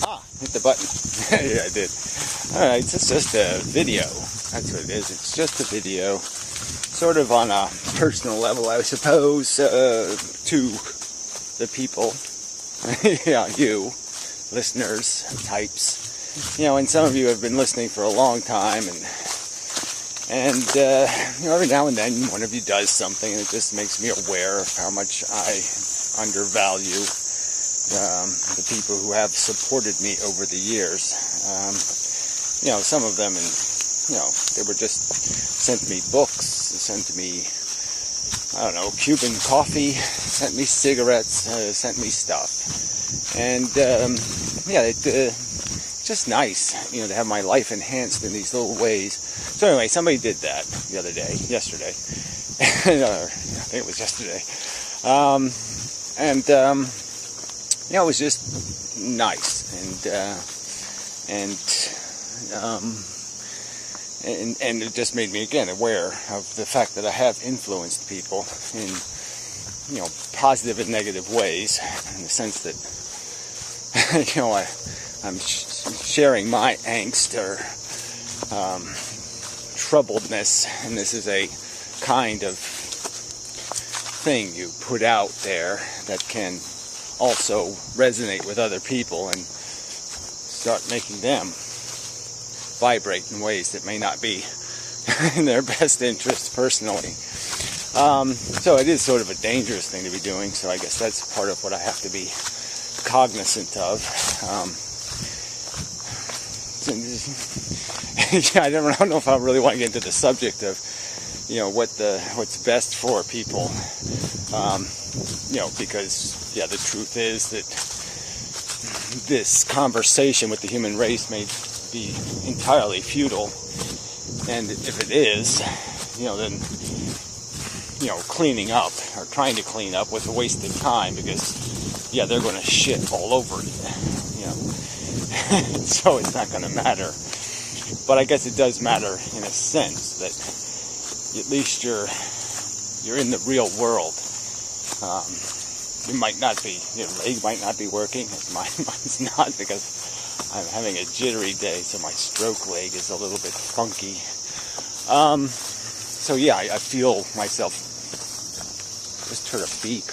Ah, hit the button. Yeah, I did. Alright, it's just a video. That's what it is. It's just a video. Sort of on a personal level, I suppose, to the people. Yeah, you, listeners, types. You know, and some of you have been listening for a long time, and you know, every now and then one of you does something, and it just makes me aware of how much I undervalue the people who have supported me over the years. You know, some of them, and you know, they were just sent me books, sent me, I don't know, Cuban coffee, sent me cigarettes, sent me stuff, and yeah, it's just nice, you know, to have my life enhanced in these little ways. So anyway, somebody did that the other day, yesterday, I think it was yesterday, and you know, it was just nice, and it just made me again aware of the fact that I have influenced people in, you know, positive and negative ways, in the sense that, you know, I'm sharing my angst or troubledness, and this is a kind of thing you put out there that can also resonate with other people and start making them vibrate in ways that may not be in their best interest personally. So it is sort of a dangerous thing to be doing, so I guess that's part of what I have to be cognizant of. Yeah, I don't know if I really want to get into the subject of, you know, what's best for people. You know, because, yeah, the truth is that this conversation with the human race may be entirely futile, and if it is, you know, then, you know, cleaning up, or trying to clean up, was a waste of time, because, yeah, they're going to shit all over it, you know, so it's not going to matter. But I guess it does matter in a sense that at least you're in the real world. It might not be, your leg might not be working, mine's not, because I'm having a jittery day, so my stroke leg is a little bit funky. So yeah, I feel myself. Just heard a beep.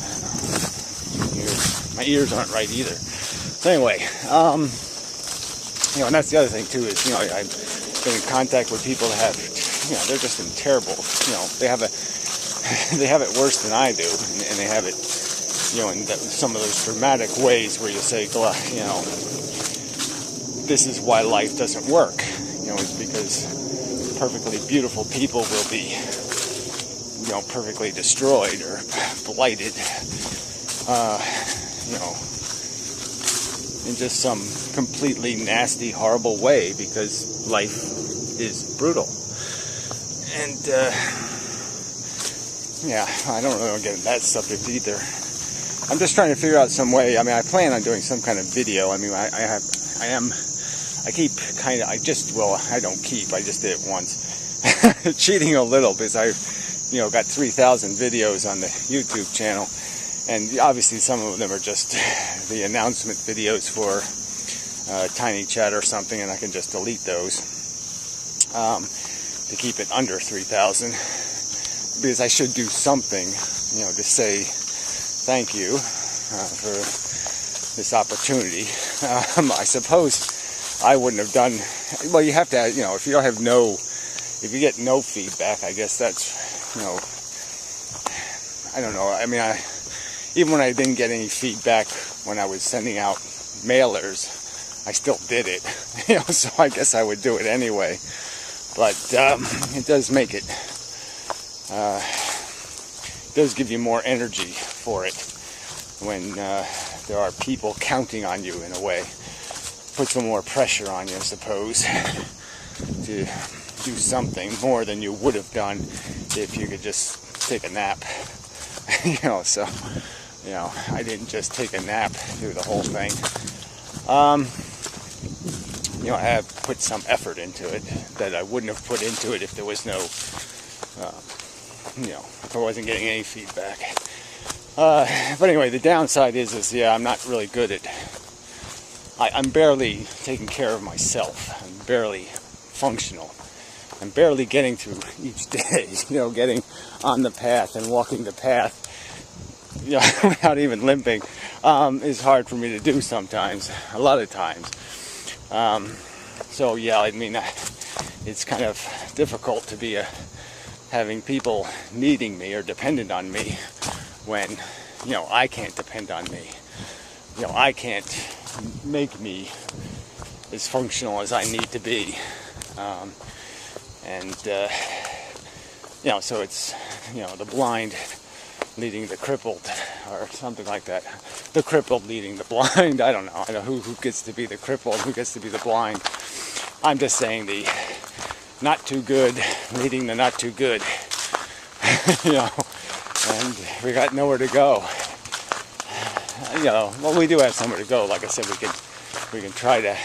I don't know. My ears aren't right either. So anyway, you know, and that's the other thing too, is, you know, I've been in contact with people that have, you know, they're just in terrible, you know, they have it worse than I do, and they have it, you know, in some of those dramatic ways where you say, you know, this is why life doesn't work, you know, it's because perfectly beautiful people will be, you know, perfectly destroyed or blighted, you know, in just some completely nasty, horrible way, because life is brutal. And, yeah, I don't really want to get into that subject either. I'm just trying to figure out some way. I mean, I plan on doing some kind of video. I mean, I just did it once. Cheating a little, because I, you know, got 3,000 videos on the YouTube channel. And obviously some of them are just the announcement videos for Tiny Chat or something, and I can just delete those to keep it under 3,000. Because I should do something, you know, to say thank you for this opportunity. I suppose I wouldn't have done, well, you have to, you know, if you get no feedback, I guess that's, you know, I don't know. I mean, even when I didn't get any feedback when I was sending out mailers, I still did it, you know, so I guess I would do it anyway. But it does make it, does give you more energy for it when there are people counting on you in a way. Puts some more pressure on you, I suppose, to do something more than you would have done if you could just take a nap. You know, so, you know, I didn't just take a nap through the whole thing. You know, I have put some effort into it that I wouldn't have put into it if there was no, you know, if I wasn't getting any feedback. But anyway, the downside is yeah, I'm not really good at. I'm barely taking care of myself. I'm barely functional. I'm barely getting through each day. Getting on the path and walking the path, without even limping, is hard for me to do sometimes. A lot of times. So yeah, I mean, it's kind of difficult to be having people needing me or dependent on me when, I can't depend on me. I can't make me as functional as I need to be. So it's, the blind leading the crippled, or something like that. The crippled leading the blind. I don't know. I don't know who gets to be the crippled, who gets to be the blind. I'm just saying the not too good leading the not too good. And we got nowhere to go. Well, we do have somewhere to go. Like I said, we can try to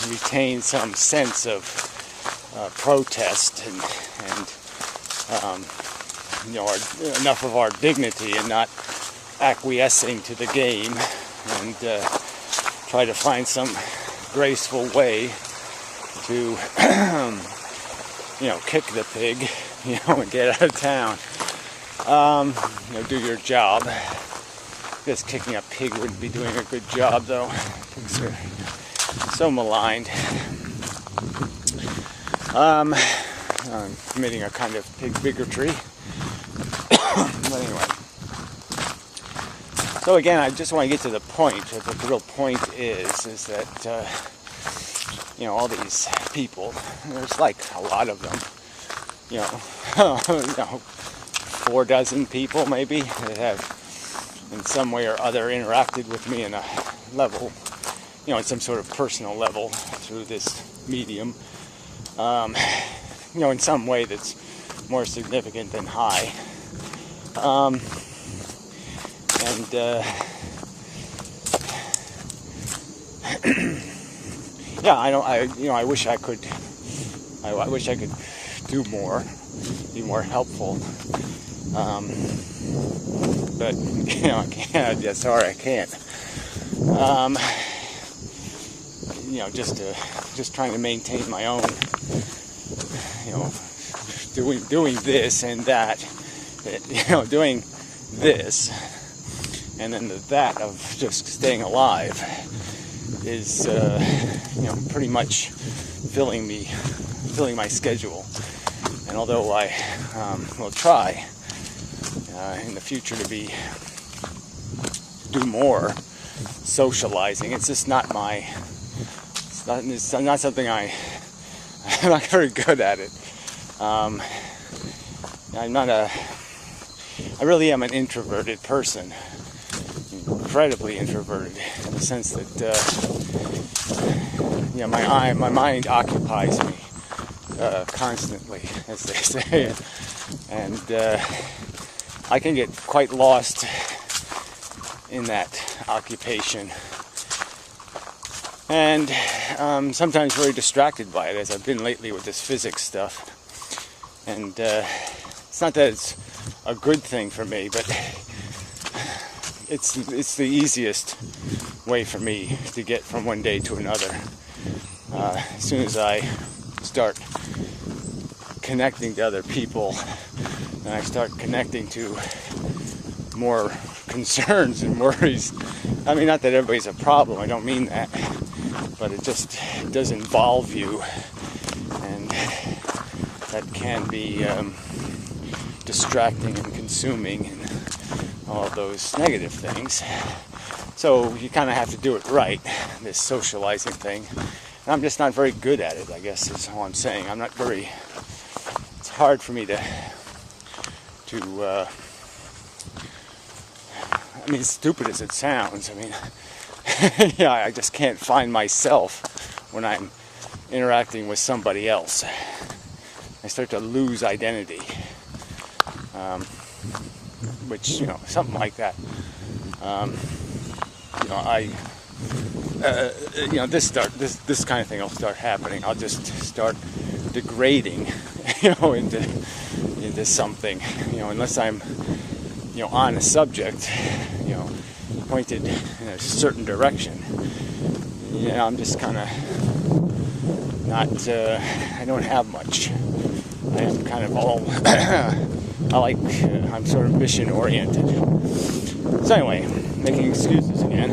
retain some sense of protest and enough of our dignity and not acquiescing to the game, and try to find some graceful way to kick the pig, and get out of town. Do your job. Guess kicking a pig wouldn't be doing a good job, though. Pigs are so maligned. I'm committing a kind of pig bigotry. But anyway. So again, I just want to get to the point. What the real point is that all these people, there's like a lot of them, 4 dozen people maybe that have in some way or other interacted with me in a level, in some sort of personal level through this medium, in some way that's more significant than high. I wish I could do more, be more helpful. But I can't. Yeah, sorry, I can't. Just trying to maintain my own, doing this and that, doing this, and then that of just staying alive is, pretty much filling my schedule. And although I will try in the future to do more socializing, it's just not it's not something I'm not very good at it. I really am an introverted person, incredibly introverted, in the sense that my mind occupies me constantly, as they say, and I can get quite lost in that occupation, and sometimes very distracted by it, as I've been lately with this physics stuff. And it's not that it's a good thing for me, but it's the easiest way for me to get from one day to another. As soon as I start connecting to other people, and I start connecting to more concerns and worries. I mean, not that everybody's a problem, I don't mean that, but it does involve you, and that can be distracting and consuming and all of those negative things. So you kind of have to do it right, this socializing thing. And I'm just not very good at it, I guess is all I'm saying. It's hard for me to I mean, as stupid as it sounds, I mean, I just can't find myself when I'm interacting with somebody else. I start to lose identity, which, something like that. This kind of thing will start happening. I'll just start degrading, into something, unless I'm, on a subject, pointed in a certain direction. I'm just kind of not, I don't have much. I am kind of all, I'm sort of mission oriented. So anyway, making excuses again.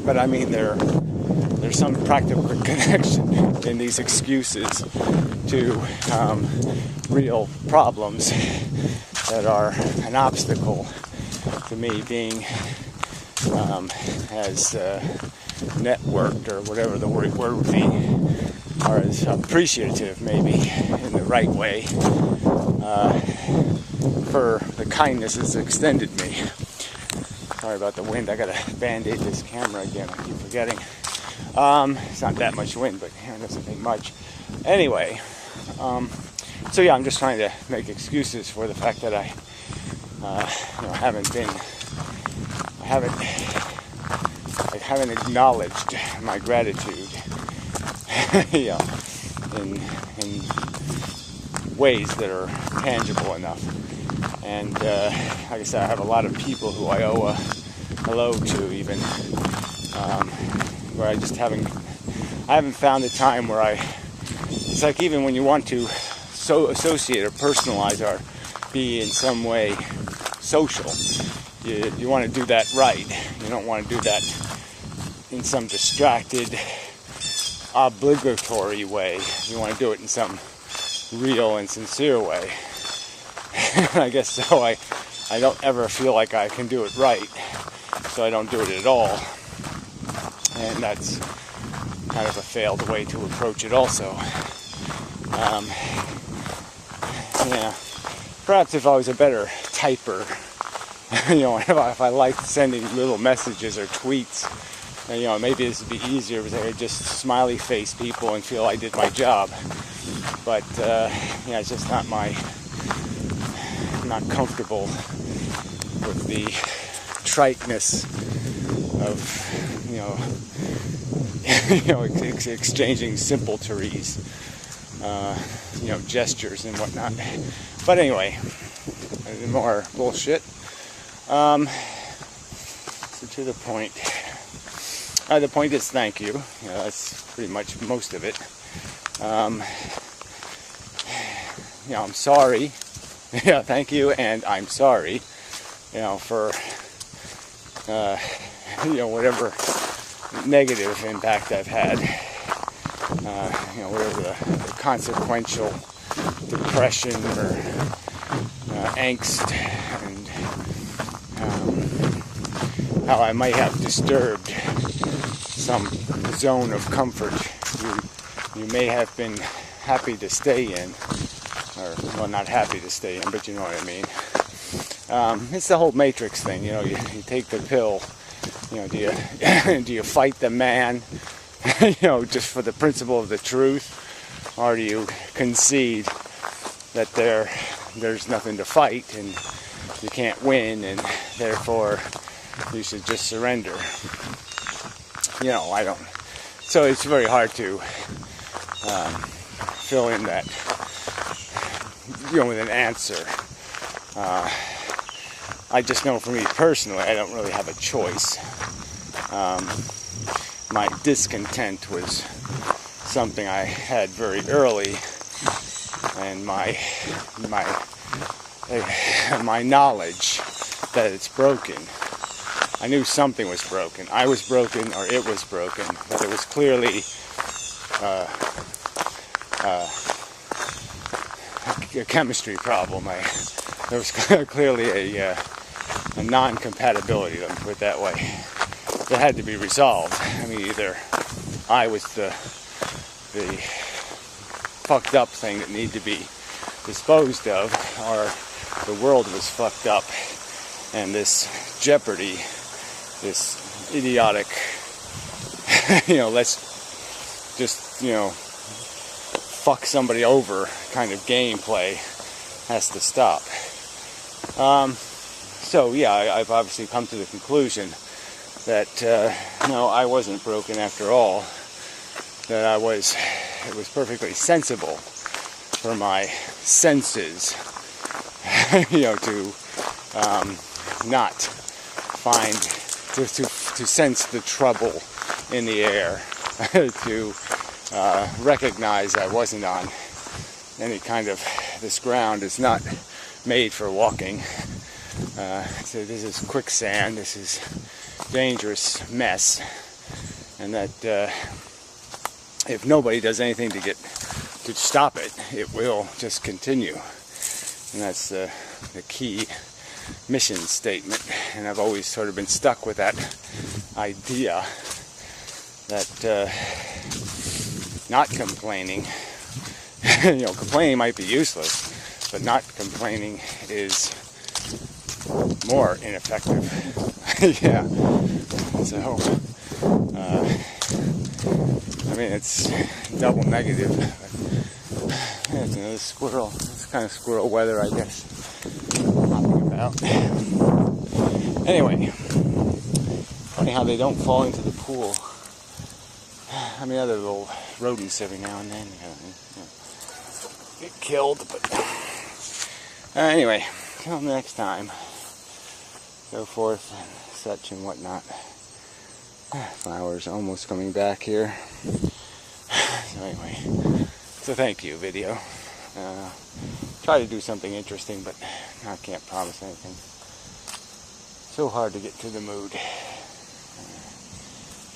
But I mean, there's some practical connection in these excuses to real problems that are an obstacle to me being as networked, or whatever the word would be, or as appreciative maybe in the right way for the kindness that's extended me. Sorry about the wind. I gotta band-aid this camera again. I keep forgetting. It's not that much wind, but it doesn't take much. Anyway, so yeah, I'm just trying to make excuses for the fact that I haven't acknowledged my gratitude, in ways that are tangible enough. And like I said, I have a lot of people who I owe a hello to, even where I haven't found a time where it's like, even when you want to associate or personalize or be in some way social, you want to do that right. You don't want to do that in some distracted, obligatory way. You want to do it in some real and sincere way. I guess so. I don't ever feel like I can do it right, so I don't do it at all. And that's kind of a failed way to approach it also. Perhaps if I was a better typer, if I liked sending little messages or tweets, maybe this would be easier because I could just smiley face people and feel I did my job. But it's just not not comfortable with the triteness of exchanging simpleties, gestures and whatnot. But anyway, more bullshit. So to the point. The point is, thank you. That's pretty much most of it. I'm sorry. Yeah, thank you, and I'm sorry. For whatever negative impact I've had. Whatever the consequential depression or angst, and how I might have disturbed some zone of comfort you may have been happy to stay in, or well, not happy to stay in, but you know what I mean. It's the whole Matrix thing, you take the pill, do you fight the man, just for the principle of the truth, or do you concede that there's nothing to fight and you can't win, and therefore you should just surrender? I don't. So it's very hard to fill in that, with an answer. I just know for me personally, I don't really have a choice. My discontent was something I had very early, and my knowledge that it's broken. I knew something was broken. I was broken, or it was broken, but it was clearly a chemistry problem. There was clearly a non-compatibility, let me put it that way, that had to be resolved. I mean, either I was the fucked up thing that needed to be disposed of, or the world was fucked up, and this jeopardy, this idiotic, let's just, fuck somebody over kind of gameplay has to stop. So yeah, I've obviously come to the conclusion that no, I wasn't broken after all, that I was it was perfectly sensible for my senses, to not find, to sense the trouble in the air, to recognize I wasn't on any kind of, this ground is not made for walking. So this is quicksand, this is dangerous mess, and that if nobody does anything to stop it, it will just continue. And that's the key mission statement. And I've always sort of been stuck with that idea that not complaining, complaining might be useless, but not complaining is more ineffective. Yeah. So, it's double negative. There's another squirrel. It's kind of squirrel weather, I guess. Hopping about. Anyway, funny how they don't fall into the pool. Other little rodents every now and then get killed, but anyway, till next time, so forth and such and whatnot. Flowers almost coming back here. So anyway, it's a thank you video. Try to do something interesting, but I can't promise anything. So hard to get to the mood.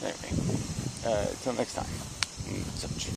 Anyway, till next time. Such.